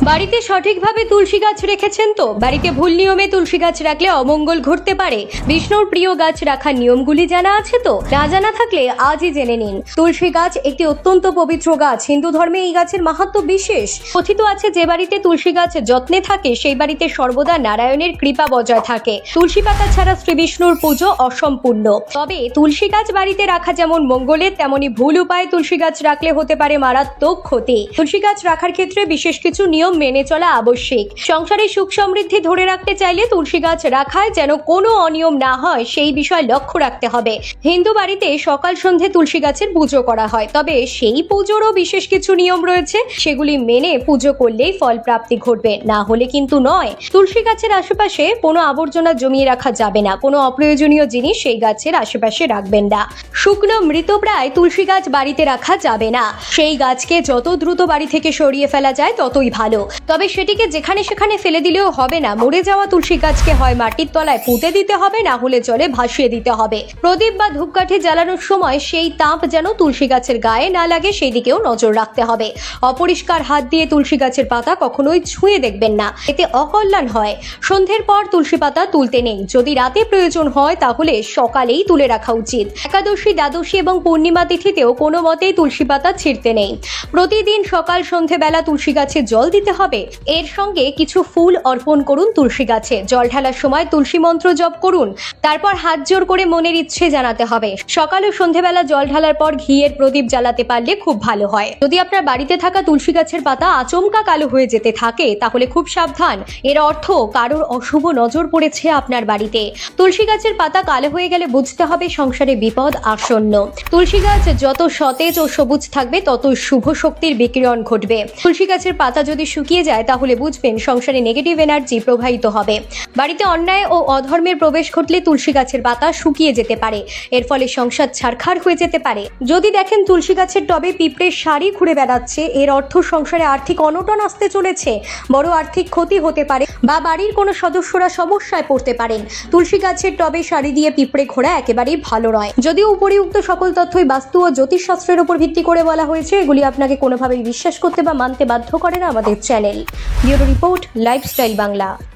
বাড়িতে সঠিকভাবে তুলসী গাছ রেখেছেন তো? বাড়িতে ভুল নিয়মে তুলসী গাছ রাখলে অমঙ্গল ঘটতে পারে। বিষ্ণুর প্রিয় গাছ রাখার নিয়মগুলি জানা আছে তো? না জানা থাকলে আজই জেনে নিন। তুলসী গাছ একটি অত্যন্ত পবিত্র গাছ। হিন্দু ধর্মে এই গাছের মাহাত্ম্য বিশেষ। কথিত আছে, যে বাড়িতে তুলসী গাছ যত্নে থাকে সেই বাড়িতে সর্বদা নারায়ণের কৃপা বজায় থাকে। তুলসী পাতা ছাড়া শ্রী বিষ্ণুর পুজো অসম্পূর্ণ। তবে তুলসী গাছ বাড়িতে রাখা যেমন মঙ্গলের, তেমনি ভুল উপায়ে তুলসী গাছ রাখলে হতে পারে মারাত্মক ক্ষতি। তুলসী গাছ রাখার ক্ষেত্রে বিশেষ কিছু নিয়ম মেনে চলা আবশ্যক। সংসারে সুখ সমৃদ্ধি ধরে রাখতে চাইলে তুলসী গাছ রাখায় যেন কোনো অনিয়ম না হয় সেই বিষয় লক্ষ্য রাখতে হবে। হিন্দু বাড়িতে সকাল সন্ধে তুলসী গাছের পুজো করা হয়, তবে সেই পুজোরও বিশেষ কিছু নিয়ম রয়েছে। সেগুলি মেনে পুজো করলেই ফল প্রাপ্তি ঘটবে, না হলে কিন্তু নয়। তুলসী গাছের আশেপাশে কোনো আবর্জনা জমিয়ে রাখা যাবে না। কোনো অপ্রয়োজনীয় জিনিস সেই গাছের আশেপাশে রাখবেন না। শুকনো মৃতপ্রায় তুলসী গাছ বাড়িতে রাখা যাবে না। সেই গাছকে যত দ্রুত বাড়ি থেকে সরিয়ে ফেলা যায় ততই ভালো। তবে সেটিকে যেখানে সেখানে ফেলে দিলেও হবে না। মরে যাওয়া তুলসী গাছকে হয় মাটির তলায় পুঁতে দিতে হবে, না হলে জলে ভাসিয়ে দিতে হবে। প্রদীপ বা ধূপকাঠি জ্বালানোর সময় সেই তাপ যেন তুলসী গাছের গায়ে না লাগে সেই দিকেও নজর রাখতে হবে। অপরিষ্কার হাত দিয়ে তুলসী গাছের পাতা কখনোই ছুঁয়ে দেখবেন না, এতে অকল্যাণ হয়। সন্ধ্যের পর তুলসী পাতা তুলতে নেই। যদি রাতে প্রয়োজন হয় তাহলে সকালেই তুলে রাখা উচিত। একাদশী, দ্বাদশী এবং পূর্ণিমা তিথিতেও কোনো মতেই তুলসী পাতা ছিঁড়তে নেই। প্রতিদিন সকাল সন্ধ্যেবেলা তুলসী গাছে জল দিতে হবে। এর সঙ্গে কিছু ফুল অর্পণ করুন তুলসী গাছে। জল ঢালার সময় তুলসী মন্ত্র জপ করুন। তারপর হাত জোড় করে মনের ইচ্ছে জানাতে হবে। সকাল ও সন্ধ্যেবেলা জল ঢালার পর ঘিয়ের প্রদীপ জ্বালাতে পারলে খুব ভালো হয়। যদি আপনার বাড়িতে থাকা তুলসী গাছের পাতা আচমকা কালো হয়ে যেতে থাকে তাহলে খুব সাবধান। এর অর্থ কারোর অশুভ নজর পড়েছে আপনার বাড়িতে। তুলসী গাছের পাতা কালো হয়ে গেলে বুঝতে হবে সংসারে বিপদ আসন্ন। তুলসী গাছ যত সতেজ ও সবুজ থাকবে তত শুভ শক্তির বিকিরণ ঘটবে। তুলসী গাছের পাতা যদি শুকিয়ে যায় তাহলে বুঝবেন সংসারে নেগেটিভ এনার্জি প্রবাহিত হবে। বাড়িতে অন্যায় ও অধর্মের প্রবেশ ঘটলে তুলসী গাছের পাতা শুকিয়ে যেতে পারে। এর ফলে সংসার ছারখার হয়ে যেতে পারে। যদি দেখেন তুলসী গাছের টবে পিঁপড়ের শাড়ি ঘুরে বেড়াচ্ছে, এর অর্থ সংসারে আর্থিক অনটন আসতে চলেছে, বড় আর্থিক ক্ষতি হতে পারে বা বাড়ির কোনো সদস্যরা সমস্যায় পড়তে পারেন। তুলসী গাছের টবে শাড়ি দিয়ে পিঁপড়ে ঘোরা একেবারেই ভালো নয়। যদিও উপরিউক্ত সকল তথ্যই বাস্তু ও জ্যোতিষশাস্ত্রের উপর ভিত্তি করে বলা হয়েছে, এগুলি আপনাকে কোনোভাবেই বিশ্বাস করতে বা মানতে বাধ্য করে না আমাদের channel. Bureau report, lifestyle Bangla.